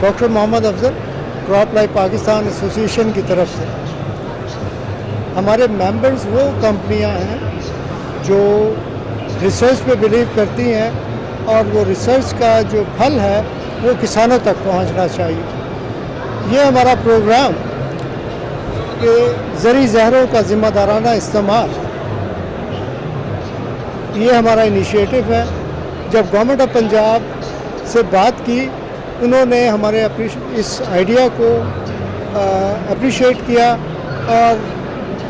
Doctor Mohammad Afzal crop life Pakistan association की तरफ से हमारे मेंबर्स वो कंपनियां हैं जो रिसर्च पे बिलीव करती हैं और वो रिसर्च का जो फल है वो किसानों तक पहुंचना चाहिए। ये हमारा प्रोग्राम कि ज़री ज़हरों का ज़िम्मेदाराना इस्तेमाल, ये हमारा इनिशिएटिव है। जब गवर्नमेंट ऑफ पंजाब से बात की, उन्होंने हमारे इस आइडिया को अप्रिशिएट किया और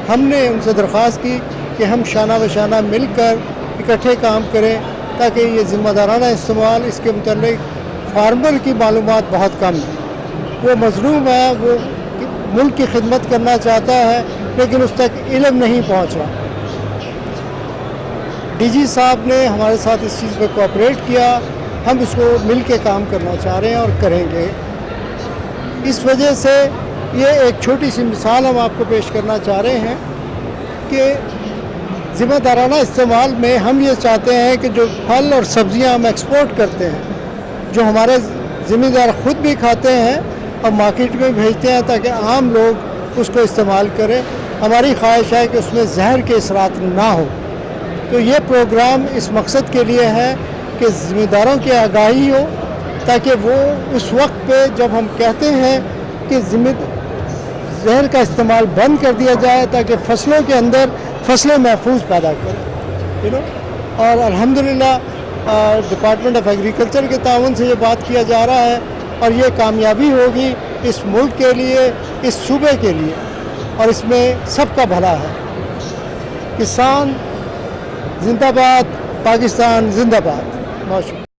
हमने उनसे दरख्वास्त की कि हम शाना बशाना मिलकर इकट्ठे काम करें ताकि ये ज़िम्मेदाराना इस्तेमाल, इसके मुतल्लिक फार्मर की मालूमात बहुत कम है। वो मज़लूम है, वो मुल्क की खिदमत करना चाहता है लेकिन उस तक इल्म नहीं पहुँच रहा। डीजी साहब ने हमारे साथ इस चीज़ पर कोऑपरेट किया। हम इसको मिल के काम करना चाह रहे हैं और करेंगे। इस वजह से ये एक छोटी सी मिसाल हम आपको पेश करना चाह रहे हैं कि ज़िम्मेदाराना इस्तेमाल में हम ये चाहते हैं कि जो फल और सब्ज़ियां हम एक्सपोर्ट करते हैं, जो हमारे ज़िम्मेदार ख़ुद भी खाते हैं और मार्केट में भेजते हैं ताकि आम लोग उसको इस्तेमाल करें, हमारी ख्वाहिश है कि उसमें जहर के असरात ना हो। तो ये प्रोग्राम इस मकसद के लिए है कि ज़िम्मेदारों की आगाही हो, ताकि वो उस वक्त पे जब हम कहते हैं कि जहर का इस्तेमाल बंद कर दिया जाए ताकि फसलों के अंदर फसलें महफूज पैदा करें, और अल्हम्दुलिल्लाह डिपार्टमेंट ऑफ एग्रीकल्चर के ताउन से ये बात किया जा रहा है और ये कामयाबी होगी इस मुल्क के लिए, इस सूबे के लिए, और इसमें सबका भला है। किसान जिंदाबाद, पाकिस्तान जिंदाबाद। बहुत शुक्रिया।